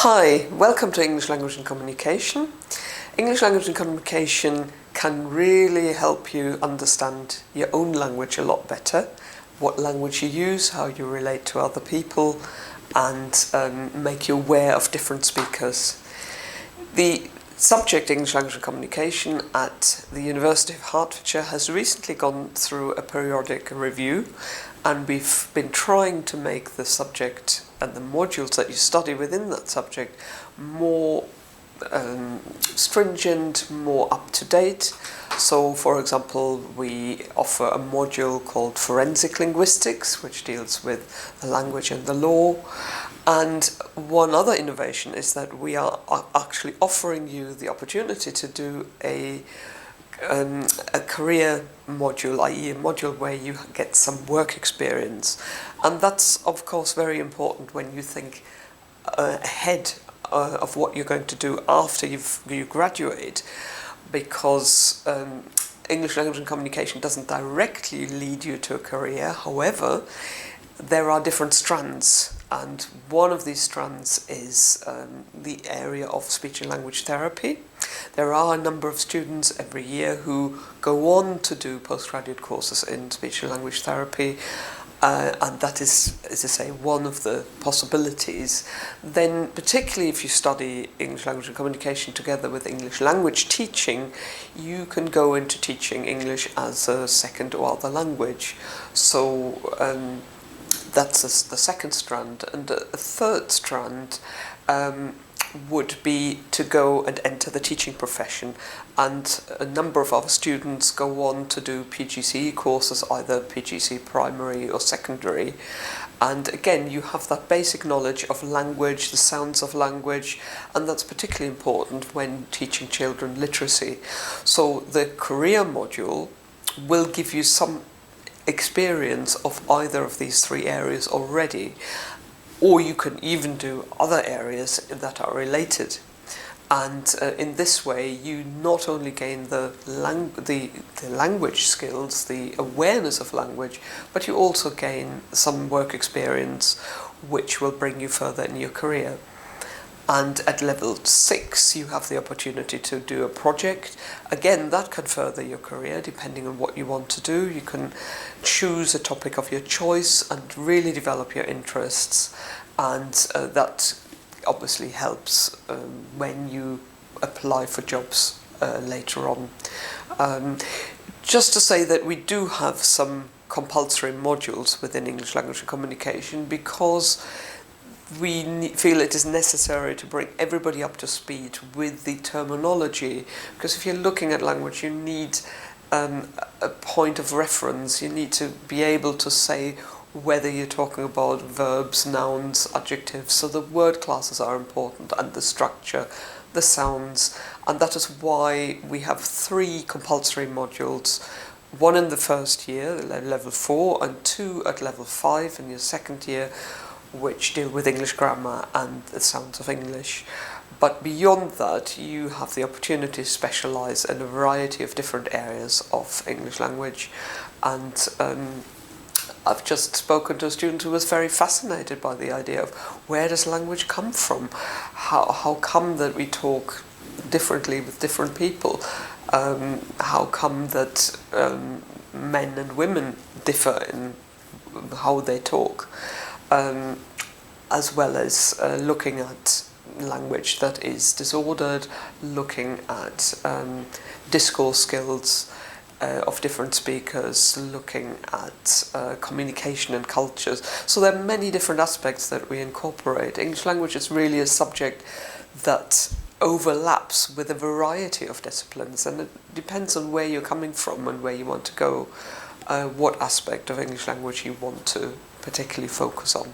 Hi, welcome to English Language and Communication. English Language and Communication can really help you understand your own language a lot better, what language you use, how you relate to other people, and make you aware of different speakers. The subject English Language and Communication at the University of Hertfordshire has recently gone through a periodic review, and we've been trying to make the subject and the modules that you study within that subject more stringent, more up-to-date. So, for example, we offer a module called Forensic Linguistics, which deals with the language and the law. And one other innovation is that we are actually offering you the opportunity to do a career module, i.e. a module where you get some work experience. And that's of course very important when you think ahead of what you're going to do after you graduate, because English Language and Communication doesn't directly lead you to a career. However, there are different strands, and one of these strands is the area of speech and language therapy. There are a number of students every year who go on to do postgraduate courses in speech and language therapy, and that is, as I say, one of the possibilities. Then, particularly if you study English Language and Communication together with English language teaching, you can go into teaching English as a second or other language. So that's the second strand. And a third strand would be to go and enter the teaching profession, and a number of our students go on to do PGCE courses, either PGCE primary or secondary, and again you have that basic knowledge of language, the sounds of language, and that's particularly important when teaching children literacy. So the career module will give you some experience of either of these three areas already, or you can even do other areas that are related. And in this way, you not only gain the language skills, the awareness of language, but you also gain some work experience, which will bring you further in your career. And at level 6, you have the opportunity to do a project. Again, that can further your career depending on what you want to do. You can choose a topic of your choice and really develop your interests. And that obviously helps when you apply for jobs later on. Just to say that we do have some compulsory modules within English Language and Communication, because we feel it is necessary to bring everybody up to speed with the terminology, because if you're looking at language, you need a point of reference. You need to be able to say whether you're talking about verbs, nouns, adjectives. So the word classes are important, and the structure, the sounds, and that is why we have 3 compulsory modules. 1 in the first year, level 4, and 2 at level 5 in your second year, which deal with English grammar and the sounds of English. But beyond that, you have the opportunity to specialise in a variety of different areas of English language. And I've just spoken to a student who was very fascinated by the idea of where does language come from? How come that we talk differently with different people? How come that men and women differ in how they talk? As well as looking at language that is disordered, looking at discourse skills of different speakers, looking at communication and cultures. So there are many different aspects that we incorporate. English language is really a subject that overlaps with a variety of disciplines, and it depends on where you're coming from and where you want to go, what aspect of English language you want to particularly focus on.